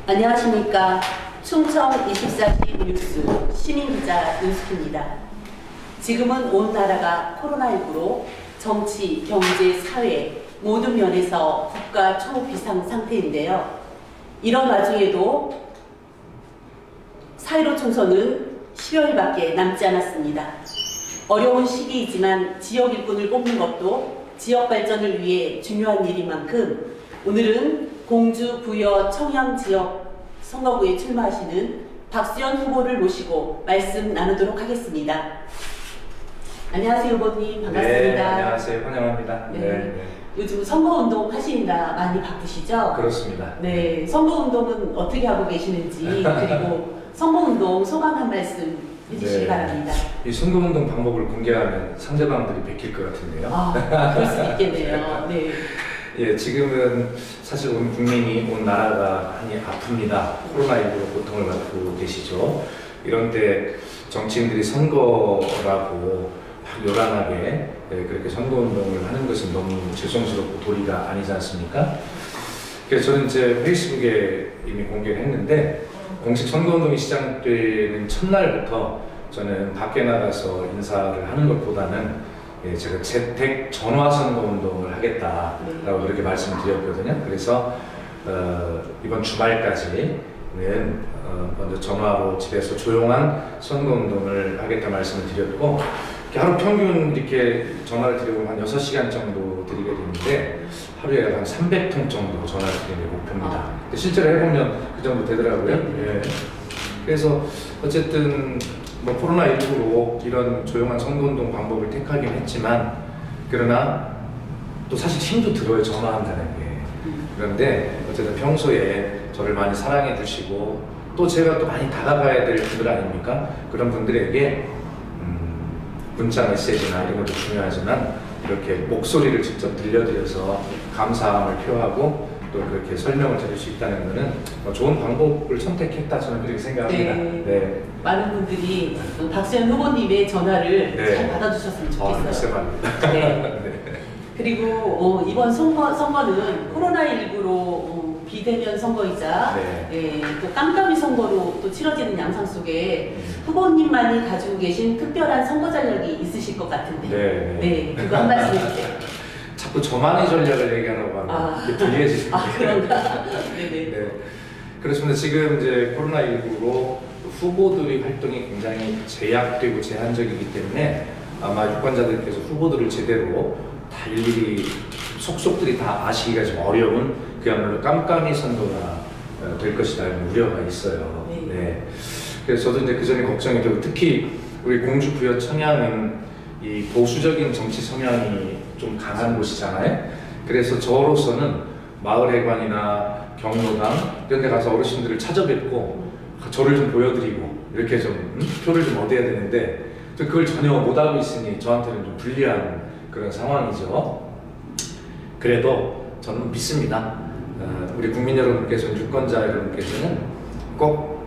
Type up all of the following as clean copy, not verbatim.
안녕하십니까. 충청 24시 뉴스 시민기자 윤숙희입니다. 지금은 온 나라가 코로나19로 정치, 경제, 사회 모든 면에서 국가 초비상 상태인데요. 이런 와중에도 4.15 총선은 10여일밖에 남지 않았습니다. 어려운 시기이지만 지역 일꾼을 뽑는 것도 지역 발전을 위해 중요한 일인 만큼 오늘은 공주, 부여, 청양 지역 선거구에 출마하시는 박수현 후보를 모시고 말씀 나누도록 하겠습니다. 안녕하세요, 후보님. 반갑습니다. 네, 안녕하세요. 환영합니다. 네. 네. 요즘 선거운동 하시느라 많이 바쁘시죠? 그렇습니다. 네, 선거운동은 어떻게 하고 계시는지 그리고 선거운동 소감 한 말씀 해주시기 네. 바랍니다. 이 선거운동 방법을 공개하면 상대방들이 베낄 것 같은데요. 아, 그럴 수 있겠네요. 네. 예, 지금은 사실 온 국민이, 온 나라가 많이 아픕니다. 코로나19로 고통을 받고 계시죠. 이런 때 정치인들이 선거라고 요란하게 그렇게 선거운동을 하는 것은 너무 죄송스럽고 도리가 아니지 않습니까? 그래서 저는 이제 페이스북에 이미 공개를 했는데 공식 선거운동이 시작되는 첫날부터 저는 밖에 나가서 인사를 하는 것보다는 제가 재택 전화 선거운동을 하겠다라고 그렇게 말씀드렸거든요. 그래서 이번 주말까지는 먼저 전화로 집에서 조용한 선거운동을 하겠다 말씀을 드렸고 하루 평균 이렇게 전화를 드리고 한 6시간 정도 드리게 되는데 하루에 한 300통 정도 전화를 드리는 게 목표입니다. 근데 실제로 해보면 그 정도 되더라고요. 예. 그래서 어쨌든 뭐 코로나19로 이런 조용한 선거운동 방법을 택하긴 했지만 그러나 또 사실 힘도 들어요, 전화한다는 게. 그런데 어쨌든 평소에 저를 많이 사랑해 주시고 또 제가 또 많이 다가가야 될 분들 아닙니까? 그런 분들에게 문자 메시지나 이런 것도 중요하지만 이렇게 목소리를 직접 들려드려서 감사함을 표하고 또 그렇게 설명을 드릴 수 있다는 것은 좋은 방법을 선택했다 저는 그렇게 생각합니다. 네. 네. 많은 분들이 박수현 후보님의 전화를 네. 잘 받아주셨으면 좋겠어요. 아, 네. 네. 그리고 이번 선거는 코로나19로 비대면 선거이자 또 깜깜이 선거로 또 치러지는 양상 속에 후보님만이 가지고 계신 특별한 선거 전략이 있으실 것 같은데 네, 그거 한 말씀 해주세요. 자꾸 저만의 전략을 얘기하려고 하면 이게 불리해지십니다. 그런가? 네네. 네. 그렇습니다. 지금 이제 코로나19로 후보들의 활동이 굉장히 제약되고 제한적이기 때문에 아마 유권자들께서 후보들을 제대로 다 일일이 속속들이 다 아시기가 좀 어려운 그야말로 깜깜이 선거가 될 것이다 이런 우려가 있어요. 네. 그래서 저도 이제 그 점이 걱정이 되고 특히 우리 공주, 부여, 청양은 이 보수적인 정치 성향이 좀 강한 곳이잖아요. 그래서 저로서는 마을회관이나 경로당 이런 데 가서 어르신들을 찾아뵙고 저를 좀 보여드리고 이렇게 좀 표를 좀 얻어야 되는데 그걸 전혀 못하고 있으니 저한테는 좀 불리한 그런 상황이죠. 그래도 저는 믿습니다. 우리 국민 여러분께서, 유권자 여러분께서는 꼭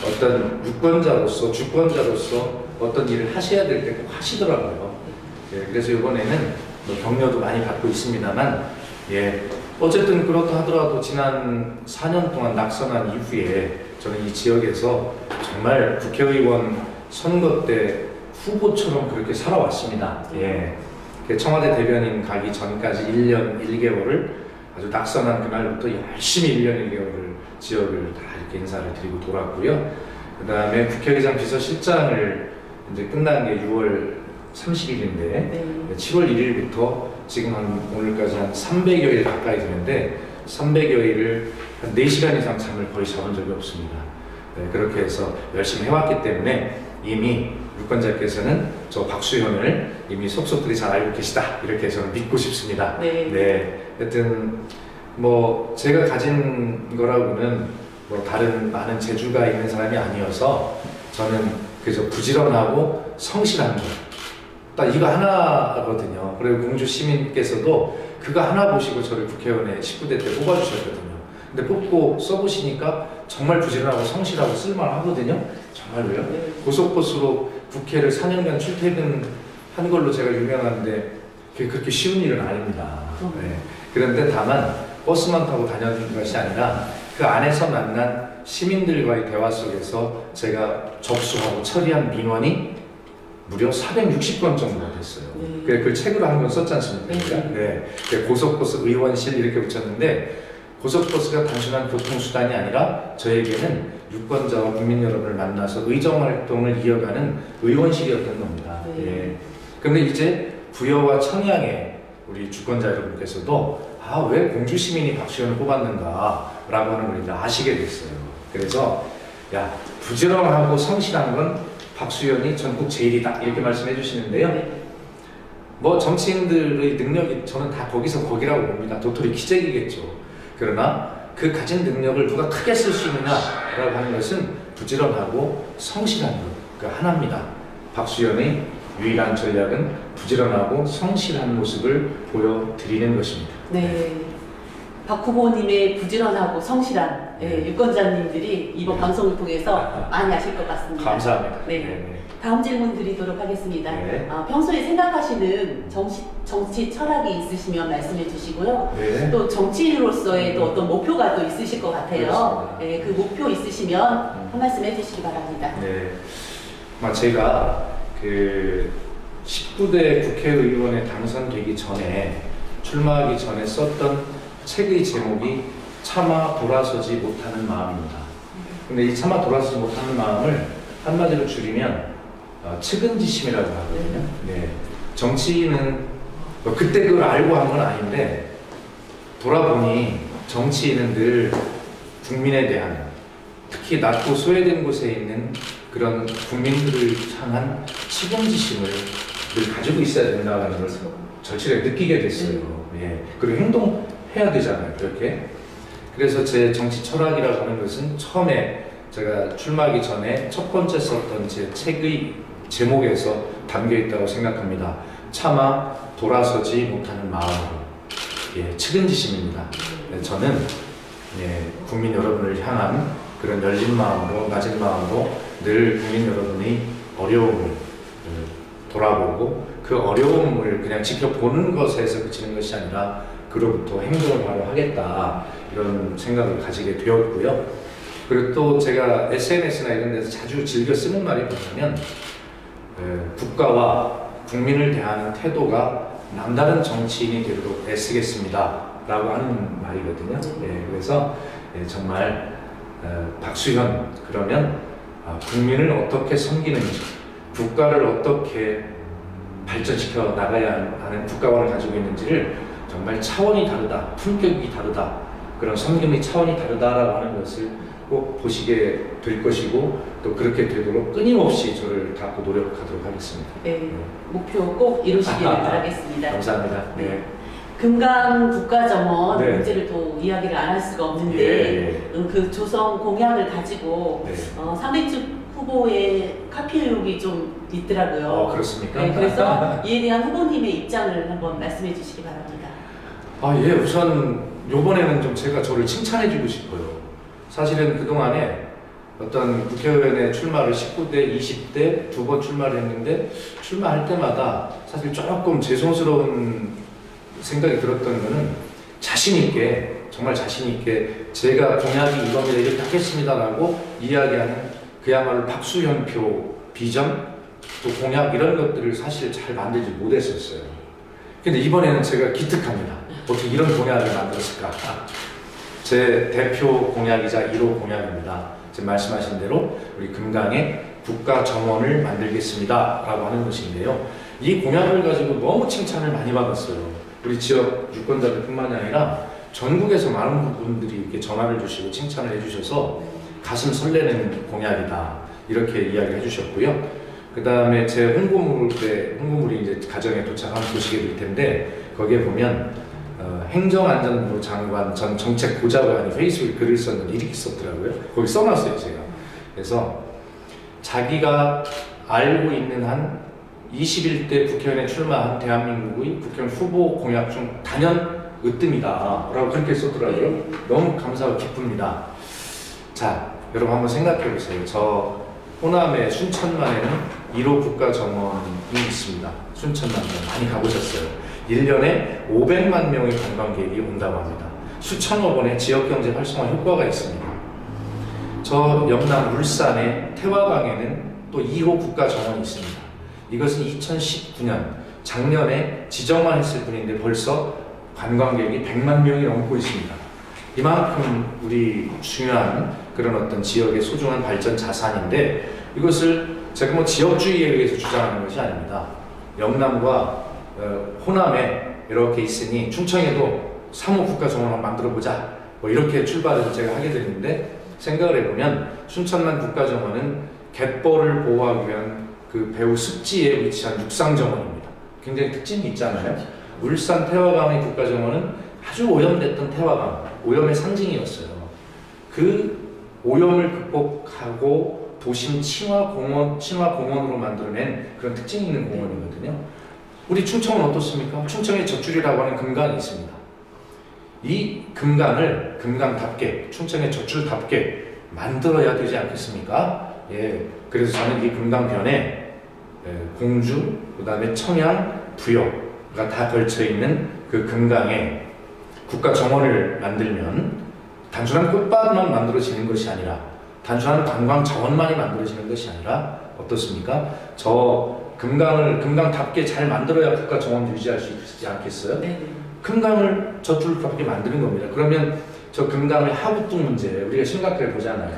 어떤 유권자로서, 주권자로서 어떤 일을 하셔야 될 때 꼭 하시더라고요. 예, 그래서 이번에는 뭐 격려도 많이 받고 있습니다만, 예, 어쨌든 그렇다 하더라도 지난 4년 동안 낙선한 이후에 저는 이 지역에서 정말 국회의원 선거 때 후보처럼 그렇게 살아왔습니다. 예. 청와대 대변인 가기 전까지 1년 1개월을 아주 낙선한 그날부터 열심히 1년 1개월을 지역을 다 이렇게 인사를 드리고 돌았고요. 그 다음에 국회의장 비서실장을 이제 끝난 게 6월 30일인데 7월 1일부터 지금 한 오늘까지 한 300여일 가까이 되는데 300여일을 한 4시간 이상 잠을 거의 자본 적이 없습니다. 네, 그렇게 해서 열심히 해왔기 때문에 이미 유권자께서는 저 박수현을 이미 속속들이 잘 알고 계시다 이렇게 저는 믿고 싶습니다. 네. 하여튼 뭐 제가 가진 거라고는 뭐 다른 많은 재주가 있는 사람이 아니어서 저는 그저 부지런하고 성실한 것 딱 이거 하나거든요. 그리고 공주 시민께서도 그거 하나 보시고 저를 국회의원에 19대 때 뽑아주셨거든요. 근데 뽑고 써보시니까 정말 부지런하고 성실하고 쓸만하거든요. 정말로요. 고속버스로 국회를 4년간 출퇴근한 걸로 제가 유명한데 그게 그렇게 쉬운 일은 아닙니다. 네. 그런데 다만 버스만 타고 다녔는 것이 아니라 그 안에서 만난 시민들과의 대화 속에서 제가 접수하고 처리한 민원이 무려 460건 정도가 됐어요. 그 책으로 한 권 썼지 않습니까? 네. 고속버스 의원실 이렇게 붙였는데, 고속버스가 단순한 교통수단이 아니라 저에게는 유권자와 국민 여러분을 만나서 의정활동을 이어가는 의원실이었던 겁니다. 예. 근데 이제 부여와 청양의 우리 주권자 여러분께서도 왜 공주 시민이 박수현을 뽑았는가 라고 하는 걸 이제 아시게 됐어요. 그래서 야, 부지런하고 성실한 건 박수현이 전국 제일이다 이렇게 말씀해 주시는데요. 뭐 정치인들의 능력이 저는 다 거기서 거기라고 봅니다. 도토리 기재기겠죠. 그러나 그 가진 능력을 누가 크게 쓸 수 있느냐라고 하는 것은 부지런하고 성실한 것, 그 하나입니다. 박수현의 유일한 전략은 부지런하고 성실한 모습을 보여드리는 것입니다. 네. 박 후보님의 부지런하고 성실한 유권자님들이 이번 방송을 통해서 많이 아실 것 같습니다. 감사합니다. 네. 다음 질문 드리도록 하겠습니다. 네. 평소에 생각하시는 정치 철학이 있으시면 말씀해 주시고요. 네. 또 정치인으로서의 또 어떤 목표가 또 있으실 것 같아요. 그렇습니다. 네, 그 목표 있으시면 한 말씀 해주시기 바랍니다. 네. 제가 그 19대 국회의원에 당선되기 전에 출마하기 전에 썼던 책의 제목이 차마 돌아서지 못하는 마음입니다. 근데 이 차마 돌아서지 못하는 마음을 한마디로 줄이면 측은지심이라고 하거든요. 네. 정치인은 그때 그걸 알고 한 건 아닌데 돌아보니 정치인은 늘 국민에 대한, 특히 낮고 소외된 곳에 있는 그런 국민들을 향한 책임지심을 늘 가지고 있어야 된다는 걸 절실하게 느끼게 됐어요. 예. 그리고 행동해야 되잖아요, 그렇게. 그래서 제 정치 철학이라고 하는 것은 처음에 제가 출마하기 전에 첫 번째 썼던 제 책의 제목에서 담겨 있다고 생각합니다. 차마 돌아서지 못하는 마음으로. 예, 측은지심입니다. 저는 국민 여러분을 향한 그런 열린 마음으로, 낮은 마음으로 늘 국민 여러분의 어려움을 돌아보고 그 어려움을 그냥 지켜보는 것에서 그치는 것이 아니라 그로부터 행동을 바로 하겠다, 이런 생각을 가지게 되었고요. 그리고 또 제가 SNS나 이런 데서 자주 즐겨 쓰는 말이 뭐냐면 국가와 국민을 대하는 태도가 남다른 정치인이 되도록 애쓰겠습니다 라고 하는 말이거든요. 그래서 정말 박수현, 그러면 국민을 어떻게 섬기는지, 국가를 어떻게 발전시켜 나가야 하는 국가관을 가지고 있는지를 정말 차원이 다르다, 품격이 다르다, 그런 섬김의 차원이 다르다라고 하는 것을 꼭 보시게 될 것이고, 또 그렇게 되도록 끊임없이 저를 닦고 노력하도록 하겠습니다. 네, 목표 꼭 이루시길 바라겠습니다. 감사합니다. 네. 금강 국가정원 네. 문제를 또 이야기를 안 할 수가 없는데, 그 조성 공약을 가지고 상대측 후보의 카피 의혹이 좀 있더라고요. 그렇습니까? 네, 그래서 이에 대한 후보님의 입장을 한번 말씀해 주시기 바랍니다. 예, 우선 요번에는 좀 제가 저를 칭찬해주고 싶어요. 사실은 그동안에 어떤 국회의원에 출마를 19대, 20대 두 번 출마를 했는데, 출마할 때마다 사실 조금 죄송스러운 생각이 들었던 거는 자신있게, 정말 자신있게 제가 공약이 이겁니다, 이렇게 하겠습니다라고 이야기하는 그야말로 박수현표 비전, 또 공약 이런 것들을 사실 잘 만들지 못했었어요. 근데 이번에는 제가 기특합니다. 어떻게 이런 공약을 만들었을까? 제 대표 공약이자 1호 공약입니다. 지금 말씀하신 대로 우리 금강에 국가 정원을 만들겠습니다 라고 하는 것인데요. 이 공약을 가지고 너무 칭찬을 많이 받았어요. 우리 지역 유권자들 뿐만이 아니라 전국에서 많은 분들이 이렇게 전화를 주시고 칭찬을 해주셔서 가슴 설레는 공약이다, 이렇게 이야기를 해주셨고요. 그 다음에 제 홍보물이 이제 가정에 도착하면 보시게 될 텐데, 거기에 보면 행정안전부 장관 전 정책보좌관이 페이스북에 글을 썼는데 이렇게 썼더라고요. 거기 써놨어요, 제가. 그래서 자기가 알고 있는 한 21대 국회의원에 출마한 대한민국의 국회의원 후보 공약 중 단연 으뜸이다 라고 그렇게 썼더라고요. 너무 감사하고 기쁩니다. 자, 여러분 한번 생각해 보세요. 저 호남의 순천만에는 1호 국가정원이 있습니다. 순천만 많이 가보셨어요. 1년에 500만 명의 관광객이 온다고 합니다. 수천억 원의 지역경제 활성화 효과가 있습니다. 저 영남 울산의 태화강에는 또 2호 국가정원이 있습니다. 이것은 2019년 작년에 지정만 했을 뿐인데 벌써 관광객이 100만 명이 넘고 있습니다. 이만큼 우리 중요한 그런 어떤 지역의 소중한 발전 자산인데, 이것을 제가 뭐 지역주의에 의해서 주장하는 것이 아닙니다. 영남과 호남에 이렇게 있으니 충청에도 3호 국가정원을 만들어보자, 뭐 이렇게 출발해서 제가 하게 됐는데, 생각을 해보면 춘천만 국가정원은 갯벌을 보호하기 위한 그 배후 습지에 위치한 육상정원입니다. 굉장히 특징이 있잖아요. 울산 태화강의 국가정원은 아주 오염됐던 태화강, 오염의 상징이었어요. 그 오염을 극복하고 도심 친화공원으로 만들어낸 그런 특징이 있는 공원이거든요. 우리 충청은 어떻습니까? 충청의 젖줄이라고 하는 금강이 있습니다. 이 금강을 금강답게, 충청의 젖줄답게 만들어야 되지 않겠습니까? 예, 그래서 저는 이 금강변에 공주, 그 다음에 청양, 부여가 다 걸쳐있는 그 금강에 국가정원을 만들면 단순한 꽃밭만 만들어지는 것이 아니라, 단순한 관광 자원만이 만들어지는 것이 아니라 어떻습니까? 저 금강답게 잘 만들어야 국가정원 유지할 수 있지 않겠어요? 네. 금강을 젖줄답게 만드는 겁니다. 그러면 저 금강의 하부뚝 문제 우리가 심각하게 보잖아요.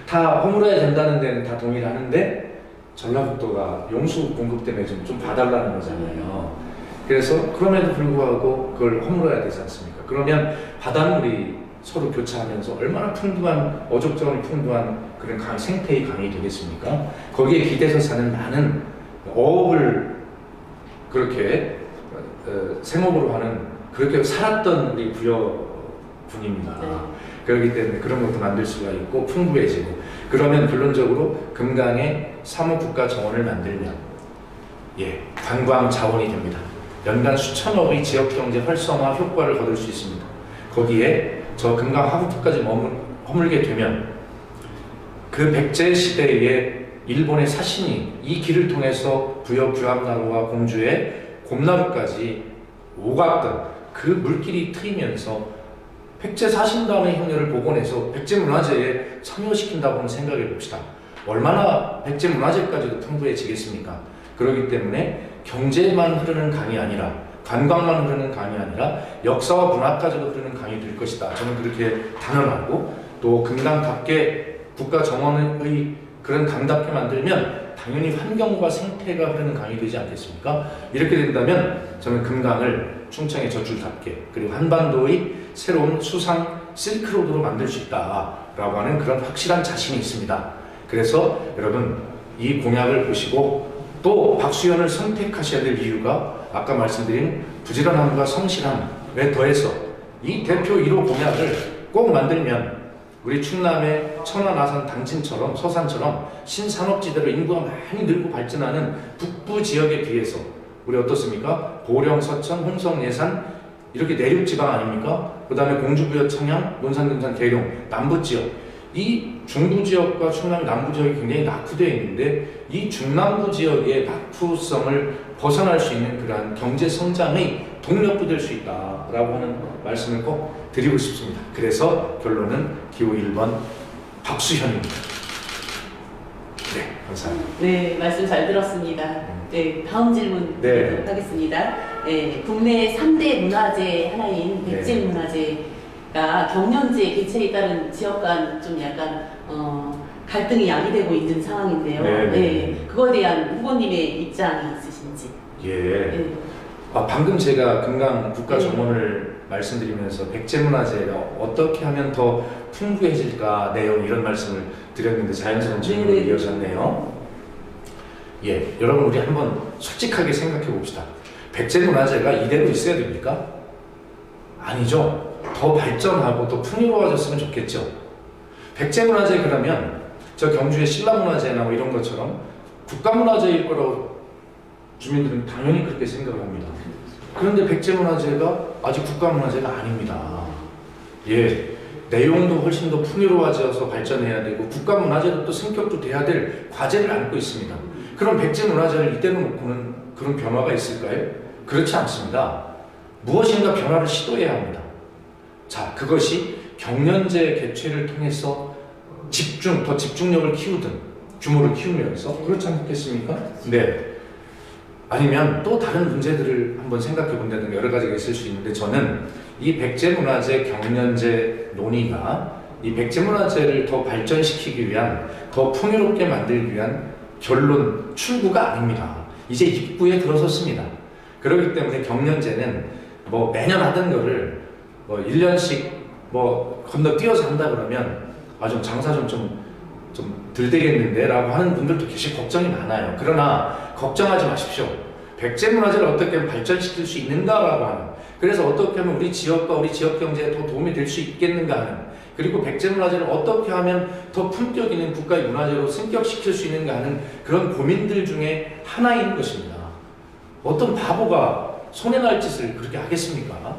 다 허물어야 된다는 데는 다 동의를 하는데 전라북도가 용수 공급 때문에 좀 봐달라는 거잖아요. 그래서 그럼에도 불구하고 그걸 허물어야 되지 않습니까? 그러면 바닷물이 서로 교차하면서 얼마나 풍부한, 어족적으로 풍부한 그런 생태의 강이 되겠습니까? 거기에 기대서 사는 많은 어업을 그렇게 생업으로 하는, 그렇게 살았던 우리 부여군입니다. 네. 그렇기 때문에 그런 것도 만들 수가 있고 풍부해지고, 그러면 결론적으로 금강에 3호 국가정원을 만들면 관광 자원이 됩니다. 연간 수천억의 지역경제 활성화 효과를 거둘 수 있습니다. 거기에 저 금강 하부까지 허물게 되면 그 백제 시대의 일본의 사신이 이 길을 통해서 부여 규암나루와 공주의 곰나루까지 오갔던 그 물길이 트이면서 백제 사신단의 형료를 복원해서 백제 문화재에 참여시킨다고 한번 생각해 봅시다. 얼마나 백제 문화재까지도 풍부해지겠습니까? 그렇기 때문에 경제만 흐르는 강이 아니라, 관광만 흐르는 강이 아니라 역사와 문화까지도 흐르는 강이 될 것이다. 저는 그렇게 단언하고, 또 금강답게 국가정원의 그런 강답게 만들면 당연히 환경과 생태가 흐르는 강이 되지 않겠습니까? 이렇게 된다면 저는 금강을 충청의 젖줄답게, 그리고 한반도의 새로운 수상 실크로드로 만들 수 있다라고 하는 그런 확실한 자신이 있습니다. 그래서 여러분, 이 공약을 보시고 또 박수현을 선택하셔야 될 이유가 아까 말씀드린 부지런함과 성실함에 더해서 이 대표 1호 공약을 꼭 만들면 우리 충남의 천안, 아산, 당진처럼 서산처럼 신산업지대로 인구가 많이 늘고 발전하는 북부 지역에 비해서 우리 어떻습니까? 보령, 서천, 홍성, 예산 이렇게 내륙지방 아닙니까? 그 다음에 공주, 부여, 청양, 논산, 금산, 계룡, 남부지역, 이 중부지역과 충남 남부지역이 굉장히 낙후되어 있는데 이 중남부 지역의 낙후성을 벗어날 수 있는 그러한 경제성장의 동력도 될 수 있다라고 하는 말씀을 꼭 드리고 싶습니다. 그래서 결론은 기호 1번 박수현입니다. 네, 감사합니다. 네, 말씀 잘 들었습니다. 네, 다음 질문 드리도록 하겠습니다. 네, 국내 3대 문화재 하나인 백제문화재가 경년제 개최에 따른 지역 간 좀 약간 갈등이 야기되고 있는 상황인데요. 네, 그거에 대한 후보님의 입장이 있으신지. 예. 방금 제가 금강 국가정원을 말씀드리면서 백제문화재가 어떻게 하면 더 풍부해질까 내용 이런 말씀을 드렸는데 자연스러운 질문으로 이어졌네요. 예, 여러분 우리 한번 솔직하게 생각해 봅시다. 백제문화재가 이대로 있어야 됩니까? 아니죠. 더 발전하고 더 풍요로워졌으면 좋겠죠. 백제문화재 그러면 저 경주의 신라문화재나 뭐 이런 것처럼 국가문화재일 거라고 주민들은 당연히 그렇게 생각을 합니다. 그런데 백제문화재가 아직 국가문화재가 아닙니다. 예, 내용도 훨씬 더 풍요로워져서 발전해야 되고 국가문화재도 또 성격도 돼야 될 과제를 안고 있습니다. 그럼 백제문화재를 이대로 놓고는 그런 변화가 있을까요? 그렇지 않습니다. 무엇인가 변화를 시도해야 합니다. 자, 그것이 경련제 개최를 통해서 더 집중력을 키우든 규모를 키우면서 그렇지 않겠습니까? 네. 아니면 또 다른 문제들을 한번 생각해 본다든가 여러 가지가 있을 수 있는데, 저는 이 백제문화재 경련제 논의가 이 백제문화재를 더 발전시키기 위한, 더 풍요롭게 만들기 위한 결론 출구가 아닙니다. 이제 입구에 들어섰습니다. 그렇기 때문에 경련제는 뭐 매년 하던 거를 뭐 1년씩 뭐 건너뛰어서 한다 그러면 좀 장사 좀 덜 되겠는데 라고 하는 분들도 계시 걱정이 많아요. 그러나 걱정하지 마십시오. 백제문화재를 어떻게 하면 발전시킬 수 있는가라고 하는, 그래서 어떻게 하면 우리 지역과 우리 지역 경제에 더 도움이 될 수 있겠는가 하는, 그리고 백제문화재를 어떻게 하면 더 품격 있는 국가의 문화재로 승격시킬 수 있는가 하는 그런 고민들 중에 하나인 것입니다. 어떤 바보가 손해날 짓을 그렇게 하겠습니까?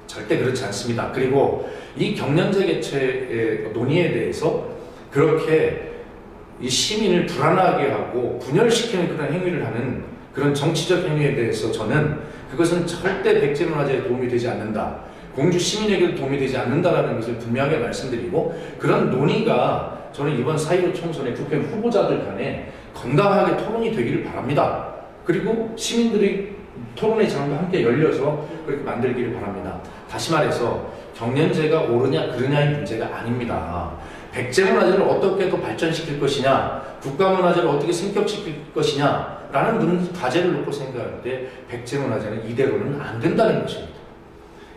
절대 그렇지 않습니다. 그리고 이 경련제 개최의 논의에 대해서 그렇게 이 시민을 불안하게 하고 분열시키는 그런 행위를 하는 그런 정치적 행위에 대해서 저는 그것은 절대 백제문화재에 도움이 되지 않는다, 공주 시민에게도 도움이 되지 않는다라는 것을 분명하게 말씀드리고, 그런 논의가 저는 이번 4.15 총선의 국회의원 후보자들 간에 건강하게 토론이 되기를 바랍니다. 그리고 시민들이 토론의 장과 함께 열려서 그렇게 만들기를 바랍니다. 다시 말해서 경련제가 옳으냐 그르냐의 문제가 아닙니다. 백제문화재를 어떻게 더 발전시킬 것이냐, 국가문화재를 어떻게 승격시킬 것이냐 라는 과제를 놓고 생각할 때 백제문화재는 이대로는 안 된다는 것입니다.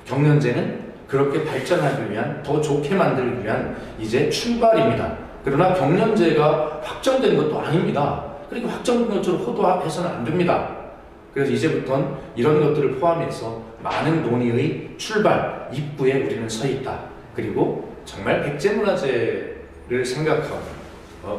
경련제는 그렇게 발전하기 위한, 더 좋게 만들기 위한 이제 출발입니다. 그러나 경련제가 확정된 것도 아닙니다. 그리고 확정된 것처럼 호도해서는 안 됩니다. 그래서 이제부터는 이런 것들을 포함해서 많은 논의의 출발, 입구에 우리는 서 있다. 그리고 정말 백제문화재를 생각하고,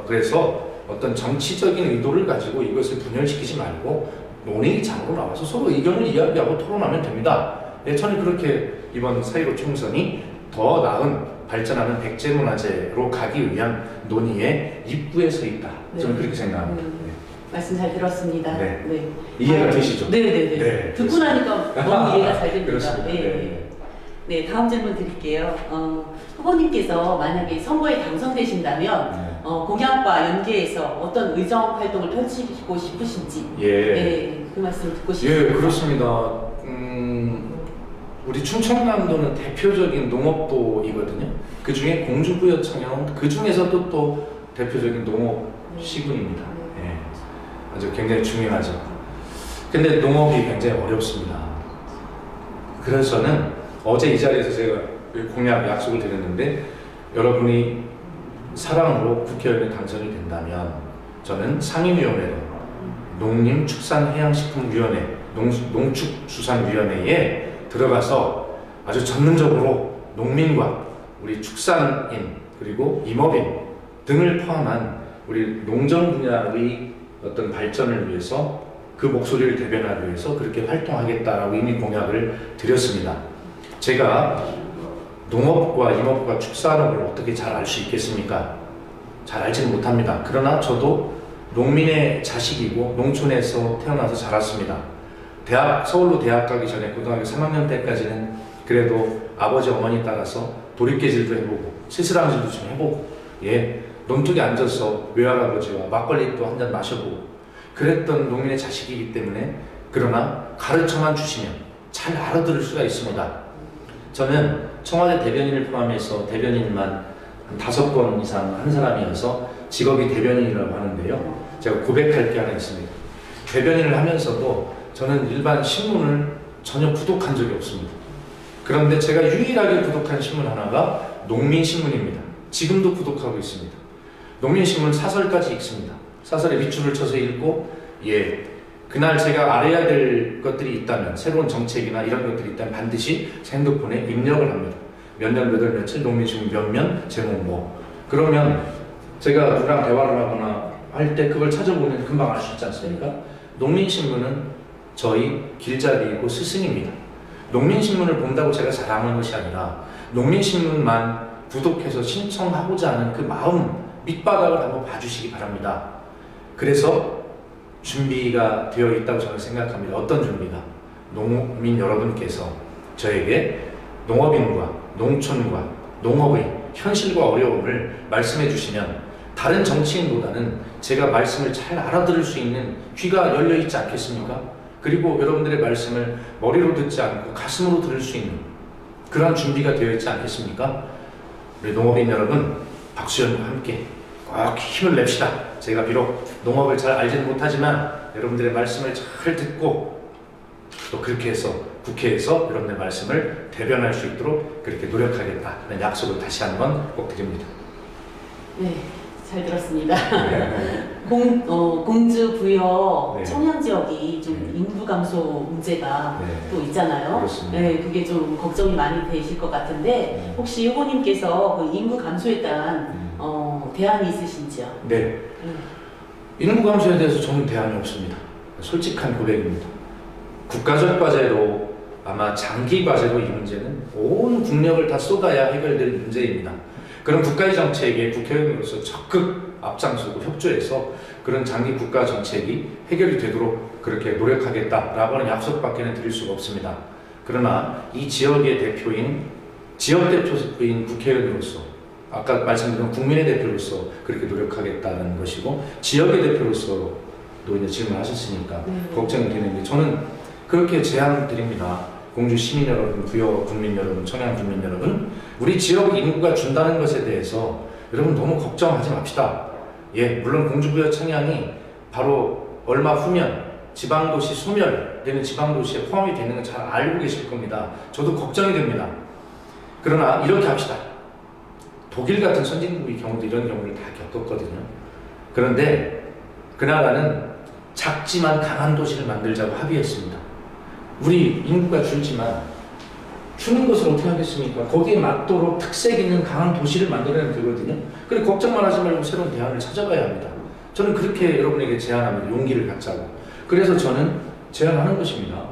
그래서 어떤 정치적인 의도를 가지고 이것을 분열시키지 말고 논의장으로 나와서 서로 의견을 이야기하고 토론하면 됩니다. 네, 저는 그렇게 이번 4.15 총선이 더 나은 발전하는 백제문화재로 가기 위한 논의의 입구에 서 있다. 저는 그렇게 생각합니다. 말씀 잘 들었습니다. 네. 네. 이해가 되시죠? 네네네. 네, 듣고 나니까 너무 이해가 잘 됩니다. 그렇습니다. 네. 네, 다음 질문 드릴게요. 후보님께서 만약에 선거에 당선되신다면 공약과 연계해서 어떤 의정 활동을 펼치고 싶으신지, 네, 그 말씀 듣고 싶습니다. 예, 그렇습니다. 우리 충청남도는 대표적인 농업도이거든요. 그 중에 공주부여청은 그 중에서도 또 대표적인 농업 시군입니다. 예, 아주 굉장히 중요하죠. 근데 농업이 굉장히 어렵습니다. 그래서 저는 어제 이 자리에서 제가 공약 약속을 드렸는데, 여러분이 사랑으로 국회의원에 당선이 된다면 저는 상임위원회로 농림축산해양식품위원회, 농축수산위원회에 들어가서 아주 전문적으로 농민과 우리 축산인 그리고 임업인 등을 포함한 우리 농정 분야의 어떤 발전을 위해서, 그 목소리를 대변하기 위해서 그렇게 활동하겠다라고 이미 공약을 드렸습니다. 제가 농업과 임업과 축산업을 어떻게 잘 알 수 있겠습니까? 잘 알지는 못합니다. 그러나 저도 농민의 자식이고 농촌에서 태어나서 자랐습니다. 서울로 대학 가기 전에 고등학교 3학년 때까지는 그래도 아버지 어머니 따라서 도립개질도 해보고 스스랑질도 좀 해보고, 예, 논둑에 앉아서 외할아버지와 막걸리도 한잔 마셔보고 그랬던 농민의 자식이기 때문에, 그러나 가르쳐만 주시면 잘 알아들을 수가 있습니다. 저는 청와대 대변인을 포함해서 대변인만 한 5번 이상 한 사람이어서 직업이 대변인이라고 하는데요. 제가 고백할 게 하나 있습니다. 대변인을 하면서도 저는 일반 신문을 전혀 구독한 적이 없습니다. 그런데 제가 유일하게 구독한 신문 하나가 농민신문입니다. 지금도 구독하고 있습니다. 농민신문 사설까지 읽습니다. 사설에 밑줄을 쳐서 읽고, 예, 그날 제가 알아야 될 것들이 있다면, 새로운 정책이나 이런 것들이 있다면 반드시 제 핸드폰에 입력을 합니다. 몇 년, 몇 월, 며칠, 농민신문 몇 면, 제목 뭐. 그러면 제가 누구랑 대화를 하거나 할 때 그걸 찾아보면 금방 알 수 있지 않습니까? 농민신문은 저희 길잡이이고 스승입니다. 농민신문을 본다고 제가 잘하는 것이 아니라 농민신문만 구독해서 신청하고자 하는 그 마음, 밑바닥을 한번 봐주시기 바랍니다. 그래서 준비가 되어 있다고 저는 생각합니다. 어떤 준비가? 농민 여러분께서 저에게 농업인과 농촌과 농업의 현실과 어려움을 말씀해 주시면 다른 정치인보다는 제가 말씀을 잘 알아들을 수 있는 귀가 열려 있지 않겠습니까? 그리고 여러분들의 말씀을 머리로 듣지 않고 가슴으로 들을 수 있는 그런 준비가 되어 있지 않겠습니까? 우리 농업인 여러분, 박수현과 함께 꼭 힘을 냅시다. 제가 비록 농업을 잘 알지는 못하지만 여러분들의 말씀을 잘 듣고 또 그렇게 해서 국회에서 여러분의 말씀을 대변할 수 있도록 그렇게 노력하겠다는 약속을 다시 한번 꼭 드립니다. 네, 잘 들었습니다. 공주 부여 네. 청양 지역이 좀 네. 인구 감소 문제가 네. 또 있잖아요. 그렇습니다. 네, 그게 좀 걱정이 많이 되실 것 같은데 혹시 후보님께서 그 인구 감소에 대한 대안이 있으신지요? 네. 인구 감소에 대해서 저는 대안이 없습니다. 솔직한 고백입니다. 국가적 과제로 아마 장기 과제로 이 문제는 온 국력을 다 쏟아야 해결될 문제입니다. 그런 국가의 정책에 국회의원으로서 적극 앞장서고 협조해서 그런 장기 국가 정책이 해결이 되도록 그렇게 노력하겠다라고 하는 약속밖에는 드릴 수가 없습니다. 그러나 이 지역의 대표인 지역 대표인 국회의원으로서 아까 말씀드린 국민의 대표로서 그렇게 노력하겠다는 것이고 지역의 대표로서도 이제 질문하셨으니까 걱정이 되는데 저는 그렇게 제안 드립니다. 공주 시민 여러분, 부여 국민 여러분, 청양 국민 여러분, 우리 지역 인구가 준다는 것에 대해서 여러분 너무 걱정하지 맙시다. 예, 물론 공주 부여 청양이 바로 얼마 후면 지방도시 소멸되는 지방도시에 포함이 되는 건 잘 알고 계실 겁니다. 저도 걱정이 됩니다. 그러나 이렇게 합시다. 독일 같은 선진국의 경우도 이런 경우를 다 겪었거든요. 그런데 그 나라는 작지만 강한 도시를 만들자고 합의했습니다. 우리 인구가 줄지만 주는 것을 어떻게 하겠습니까? 거기에 맞도록 특색 있는 강한 도시를 만들어내면 되거든요. 그래 걱정만 하지 말고 새로운 대안을 찾아가야 합니다. 저는 그렇게 여러분에게 제안하면 용기를 갖자고. 그래서 저는 제안하는 것입니다.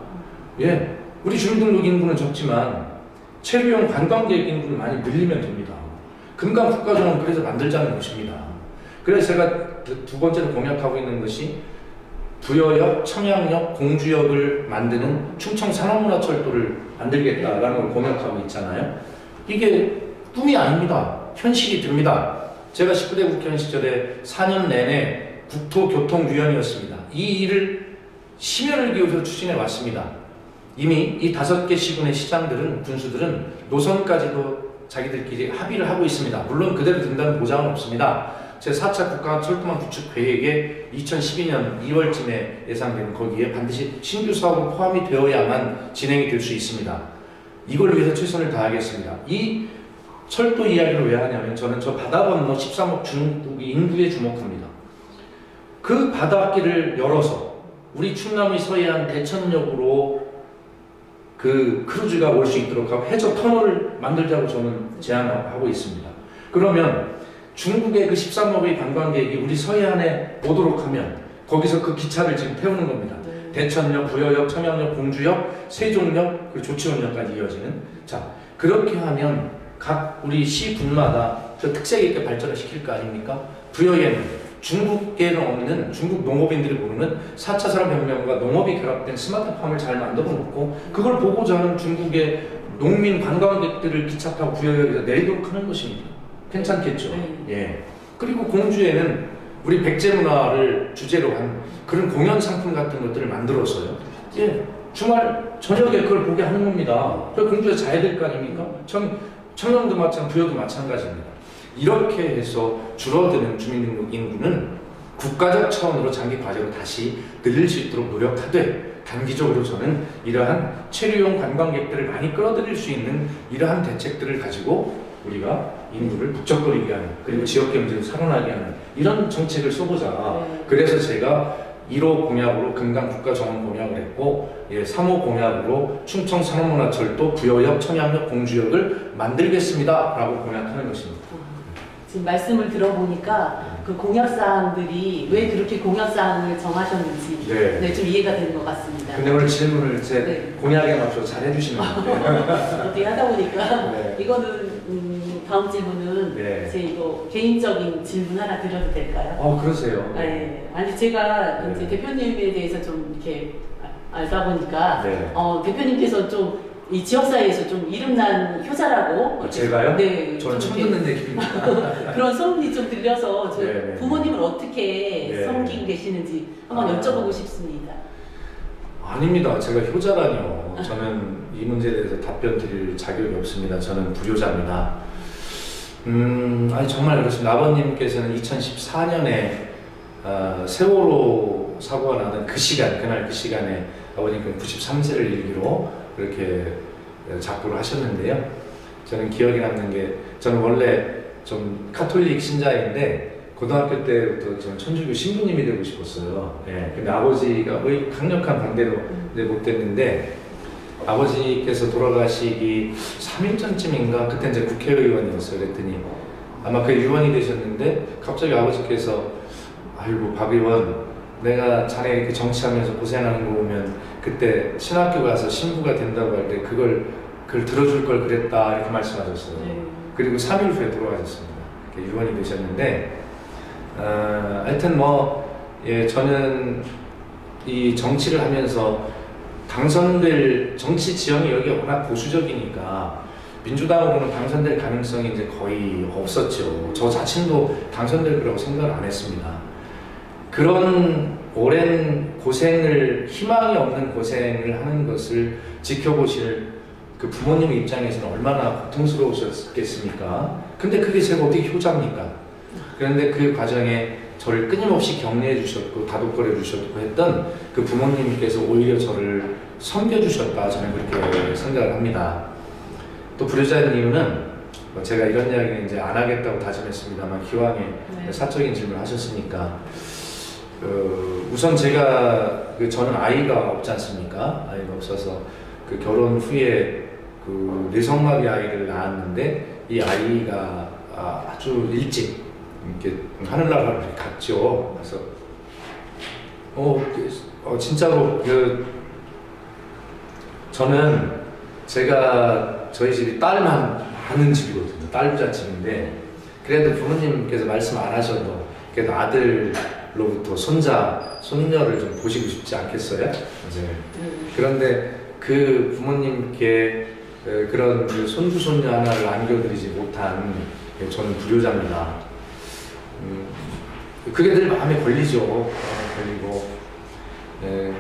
예, 우리 주민등록 인구는 적지만 체류용 관광객 인구를 많이 늘리면 됩니다. 금강 국가정원 그래서 만들자는 것입니다. 그래서 제가 두 번째로 공약하고 있는 것이 부여역, 청양역, 공주역을 만드는 충청 산업문화철도를 만들겠다라는 걸 공약하고 있잖아요. 이게 꿈이 아닙니다. 현실이 됩니다. 제가 19대 국회의원 시절에 4년 내내 국토교통위원이었습니다. 이 일을 심혈을 기울여서 추진해 왔습니다. 이미 이 5개 시군의 시장들은, 군수들은 노선까지도 자기들끼리 합의를 하고 있습니다. 물론 그대로 된다는 보장은 없습니다. 제4차 국가철도망 구축 계획에 2012년 2월쯤에 예상되는 거기에 반드시 신규 사업은 포함이 되어야만 진행이 될 수 있습니다. 이걸 위해서 최선을 다하겠습니다. 이 철도 이야기를 왜 하냐면 저는 저 바다 건너 13억 중국의 인구에 주목합니다. 그 바닷길을 열어서 우리 충남의 서해안 대천역으로 그 크루즈가 올 수 있도록 하고 해저 터널을 만들자고 저는 제안하고 있습니다. 그러면 중국의 그 13억의 관광객이 우리 서해안에 오도록 하면 거기서 그 기차를 지금 태우는 겁니다. 대천역, 부여역, 청양역, 공주역, 세종역, 그리고 조치원역까지 이어지는. 자, 그렇게 하면 각 우리 시군마다 그 특색 있게 발전을 시킬 거 아닙니까? 부여에는 중국에는 없는 중국 농업인들이 모르는 4차 산업혁명과 농업이 결합된 스마트팜을 잘 만들어 놓고 그걸 보고자 하는 중국의 농민 관광객들을 기차 타고 부여역에서 내리도록 하는 것입니다. 괜찮겠죠? 예. 그리고 공주에는 우리 백제 문화를 주제로 한 그런 공연 상품 같은 것들을 만들어서요. 예. 주말 저녁에 그걸 보게 하는 겁니다. 그 공주에서 자야 될 거 아닙니까? 청양도 마찬가지, 부여도 마찬가지입니다. 이렇게 해서 줄어드는 주민등록 인구는 국가적 차원으로 장기 과제로 다시 늘릴 수 있도록 노력하되 단기적으로 저는 이러한 체류용 관광객들을 많이 끌어들일 수 있는 이러한 대책들을 가지고 우리가 인구를 북적거리게 하는 그리고 지역 경제를 살아나게 하는 이런 정책을 써보자. 그래서 제가 1호 공약으로 금강 국가정원 공약을 했고 3호 공약으로 충청 산업문화철도 부여역, 청양역, 공주역을 만들겠습니다 라고 공약하는 것입니다. 지금 말씀을 들어보니까 그 공약사항들이 왜 그렇게 공약사항을 정하셨는지 네, 좀 이해가 되는 것 같습니다. 근데 오늘 질문을 제 공약에 맞춰서 잘 해주시는 것 같아요. 어떻게 하다 보니까 이거는 다음 질문은 제 이거 개인적인 질문 하나 드려도 될까요? 그러세요. 네. 아니 제가 이제 대표님에 대해서 좀 이렇게 알다 보니까 대표님께서 좀 이 지역사회에서 좀 이름난 효자라고. 제가요? 네. 저는 좀 처음 듣는 얘기입니다. 그런 소문이 좀 들려서 저 네. 부모님을 어떻게 네. 섬기고 계시는지 한번 여쭤보고 싶습니다. 아닙니다. 제가 효자라니요. 저는 이 문제에 대해서 답변 드릴 자격이 없습니다. 저는 불효자입니다. 아니 정말 그렇습니다. 아버님께서는 2014년에 세월호 사고가 나던 그 시간, 그날 그 시간에 아버님께서 93세를 일기로 그렇게 작고를 하셨는데요. 저는 기억에 남는 게, 저는 원래 좀 카톨릭 신자인데 고등학교 때부터 저는 천주교 신부님이 되고 싶었어요. 예. 근데 아버지가 거의 강력한 반대로 이제 못 됐는데, 아버지께서 돌아가시기 3일 전쯤인가 그때 이제 국회의원이었어요. 그랬더니 아마 그 의원이 되셨는데 갑자기 아버지께서 아이고 박 의원, 내가 자네 이렇게 정치하면서 고생하는 거 보면 그때 신학교 가서 신부가 된다고 할 때 그걸 들어줄 걸 그랬다 이렇게 말씀하셨어요. 그리고 3일 후에 돌아가셨습니다. 이렇게 의원이 되셨는데 하여튼 뭐 예, 저는 이 정치를 하면서 당선될 정치 지형이 여기 워낙 보수적이니까 민주당으로는 당선될 가능성이 이제 거의 없었죠. 저 자신도 당선될 거라고 생각을 안 했습니다. 그런 오랜 고생을, 희망이 없는 고생을 하는 것을 지켜보실 그 부모님 입장에서는 얼마나 고통스러우셨겠습니까? 근데 그게 제가 어떻게 효자입니까? 그런데 그 과정에 저를 끊임없이 격려해 주셨고 다독거려 주셨고 했던 그 부모님께서 오히려 저를 섬겨주셨다, 저는 그렇게 생각을 합니다. 또 불효자인 이유는 제가 이런 이야기는 이제 안 하겠다고 다짐했습니다만 기왕에 네. 사적인 질문을 하셨으니까 우선 제가 저는 아이가 없지 않습니까? 아이가 없어서 그 결혼 후에 그 뇌성마비 아이를 낳았는데 이 아이가 아주 일찍 이렇게 하늘나라를 갔죠. 그래서 진짜로 저는 저희 집이 딸만 많은 집이거든요. 딸부잣집인데 그래도 부모님께서 말씀 안 하셔도 그래도 아들로부터 손녀를 좀 보시고 싶지 않겠어요? 네. 그런데 그 부모님께 그런 그 손주 손녀 하나를 안겨드리지 못한 저는 불효자입니다. 그게 늘 마음에 걸리죠. 걸리고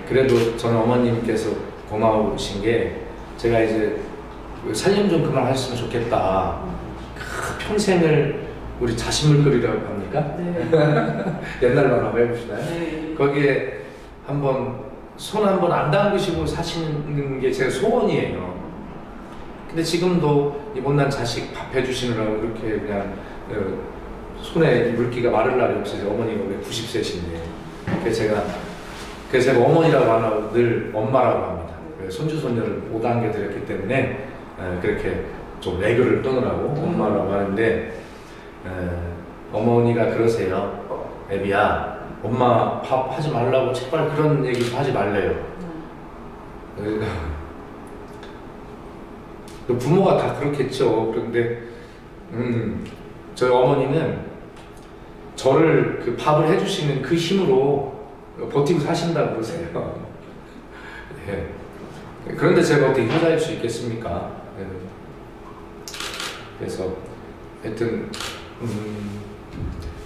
그래도 저는 어머님께서 고마우신 게 제가 이제 살림 좀 그만하셨으면 좋겠다. 평생을 우리 자신물거리라고 합니까? 네. 옛날로 한번 해봅시다. 네. 거기에 손 한번 안 담그시고 사시는 게 제 소원이에요. 근데 지금도 이 못난 자식 밥 해주시느라고 그렇게 그냥 손에 물기가 마를 날이 없어요. 어머니가 원래 90세신데. 그래서 제가 어머니라고 안 하고 늘 엄마라고 합니다. 손주 손녀를 못 안겨드렸기 때문에 그렇게 좀 애교를 떠느라고 엄마라고 하는데, 어머니가 그러세요. 애비야, 엄마 밥 하지 말라고 제발 그런 얘기 좀 하지 말래요. 부모가 다 그렇겠죠. 그런데 저희 어머니는 저를 그 밥을 해주시는 그 힘으로 버티고 사신다고 그러세요. 네. 그런데 제가 어떻게 효자일 수 있겠습니까? 네. 그래서 하여튼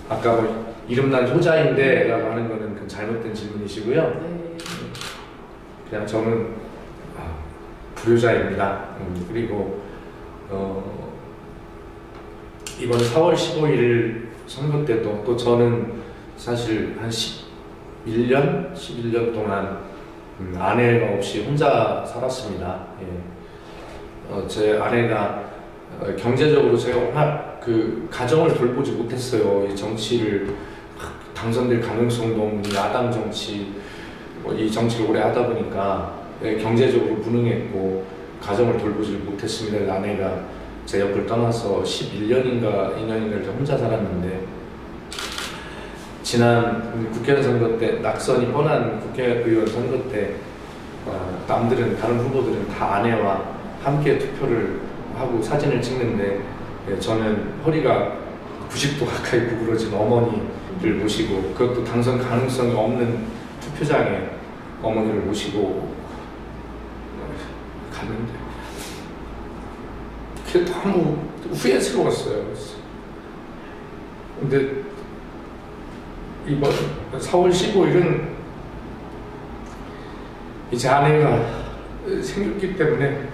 아까 뭐 이름난 효자인데 라고 하는 거는 그 잘못된 질문이시고요. 네. 그냥 저는 불효자입니다. 그리고 이번 4월 15일 선거 때도 또 저는 사실 한 11년 동안 아내가 없이 혼자 살았습니다. 예. 제 아내가 경제적으로 제가 워낙 그 가정을 돌보지 못했어요. 이 정치를 당선될 가능성도 없는 야당 정치, 이 정치를 오래 하다 보니까 경제적으로 무능했고 가정을 돌보지 못했습니다. 아내가 제 옆을 떠나서 11년인가 2년인가 혼자 살았는데, 지난 국회의원 선거 때 낙선이 뻔한 국회의원 선거 때 다른 후보들은 다 아내와 함께 투표를 하고 사진을 찍는데 저는 허리가 90도 가까이 구부러진 어머니를 모시고, 그것도 당선 가능성이 없는 투표장에 어머니를 모시고 갔는데 그게 너무 후회스러웠어요. 근데 이번 4월 15일은 이제 아내가 생겼기 때문에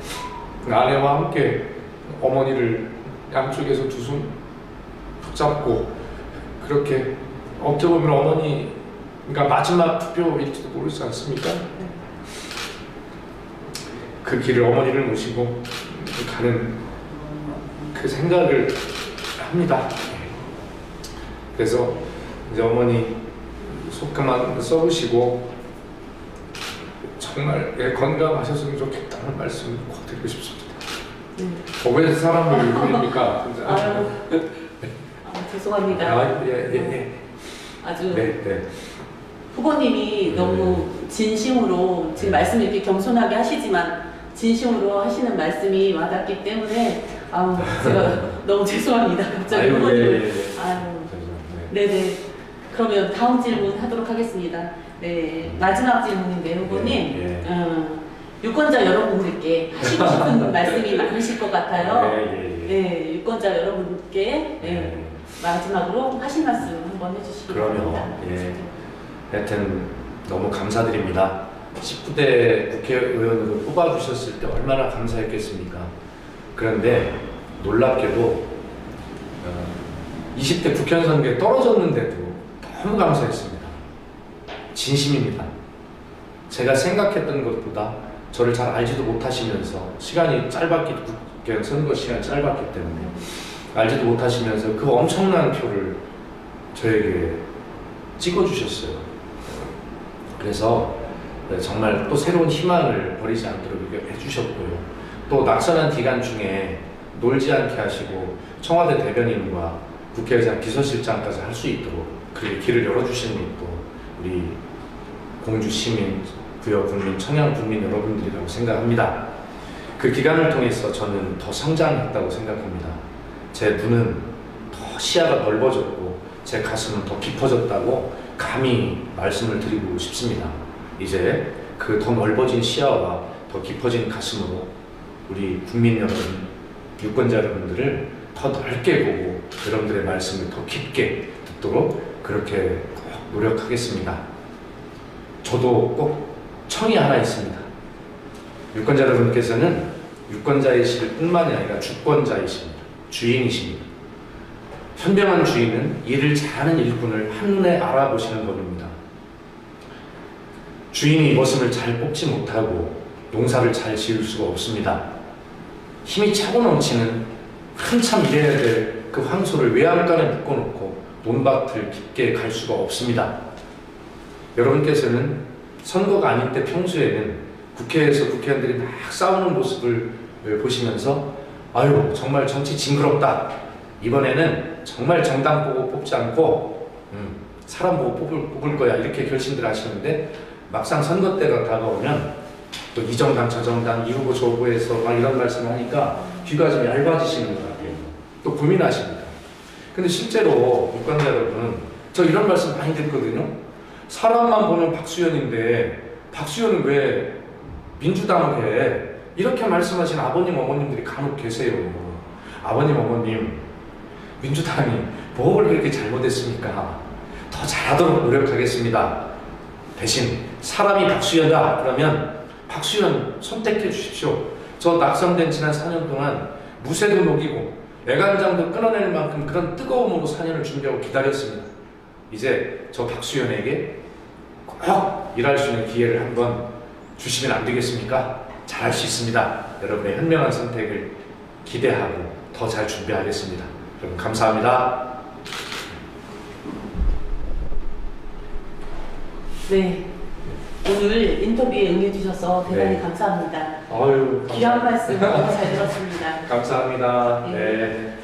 아내와 함께 어머니를 양쪽에서 두 손 붙잡고 그렇게 어떻게 보면 어머니가 마지막 투표일지도 모르지 않습니까? 그 길을 어머니를 모시고 가는 그 생각을 합니다. 그래서 이제 어머니 속 그만 썩으시고 정말 건강하셨으면 좋겠다는 말씀 꼭 드리고 싶습니다. 왜 사람을 그립니까? 죄송합니다. 아주 후보님이 너무 진심으로 지금 말씀 이렇게 겸손하게 하시지만 진심으로 하시는 말씀이 와닿기 때문에 제가 너무 죄송합니다. 갑자기 후보님을. 네네. 그러면 다음 질문 하도록 하겠습니다. 네, 마지막 질문인데 후보님. 유권자 여러분들께 하시고 싶은 말씀이 많으실 것 같아요. 네, 유권자 여러분께 마지막으로 하실 말씀 한번 해주시기 바랍니다. 하여튼 너무 감사드립니다. 19대 국회의원으로 뽑아주셨을 때 얼마나 감사했겠습니까? 그런데 놀랍게도 20대 국회의원 선거에 떨어졌는데도 너무 감사했습니다. 진심입니다. 제가 생각했던 것보다 저를 잘 알지도 못하시면서 시간이 짧았기 국회의원 선거 시간이 짧았기 때문에 알지도 못하시면서 그 엄청난 표를 저에게 찍어주셨어요. 그래서 정말 또 새로운 희망을 버리지 않도록 해주셨고요. 또 낙선한 기간 중에 놀지 않게 하시고 청와대 대변인과 국회의장 비서실장까지 할 수 있도록 그 길을 열어주시는 것도 우리 공주 시민, 부여 국민, 청양 국민 여러분들이라고 생각합니다. 그 기간을 통해서 저는 더 성장했다고 생각합니다. 제 눈은 더 시야가 넓어졌고 제 가슴은 더 깊어졌다고 감히 말씀을 드리고 싶습니다. 이제 그 더 넓어진 시야와 더 깊어진 가슴으로 우리 국민 여러분, 유권자 여러분들을 더 넓게 보고 여러분들의 말씀을 더 깊게 듣도록 그렇게 노력하겠습니다. 저도 꼭 청이 하나 있습니다. 유권자 여러분께서는 유권자이실 뿐만이 아니라 주권자이십니다. 주인이십니다. 현명한 주인은 일을 잘하는 일꾼을 한눈에 알아보시는 법입니다. 주인이 머슴을 잘 뽑지 못하고 농사를 잘 지을 수가 없습니다. 힘이 차고 넘치는 한참 일해야 될 그 황소를 외양간에 묶어놓고 논밭을 깊게 갈 수가 없습니다. 여러분께서는 선거가 아닐 때 평소에는 국회에서 국회의원들이 막 싸우는 모습을 보시면서 아유 정말 정치 징그럽다. 이번에는 정말 정당 보고 뽑지 않고 사람 보고 뽑을 거야 이렇게 결심들 하시는데 막상 선거 때가 다가오면 또 이 정당 저 정당 이 후보 저 후보에서 막 이런 말씀을 하니까 귀가 좀 얇아지시는 것 같아요. 또 고민하십니다. 근데 실제로 유권자 여러분 저 이런 말씀 많이 듣거든요. 사람만 보면 박수현인데 박수현은 왜 민주당을 해? 이렇게 말씀하시는 아버님 어머님들이 간혹 계세요. 아버님 어머님 민주당이 뭐를 그렇게 잘못했습니까? 더 잘하도록 노력하겠습니다. 대신 사람이 박수현이다 그러면 박수현 선택해 주십시오. 저 낙선된 지난 4년 동안 무쇠도 녹이고 애간장도 끊어낼 만큼 그런 뜨거움으로 4년을 준비하고 기다렸습니다. 이제 저 박수현에게 꼭 일할 수 있는 기회를 한번 주시면 안 되겠습니까? 잘할 수 있습니다. 여러분의 현명한 선택을 기대하고 더 잘 준비하겠습니다. 여러분 감사합니다. 네, 오늘 인터뷰에 응해주셔서 대단히 감사합니다. 아유, 귀한 말씀 너무 잘 들었습니다. 감사합니다. 네.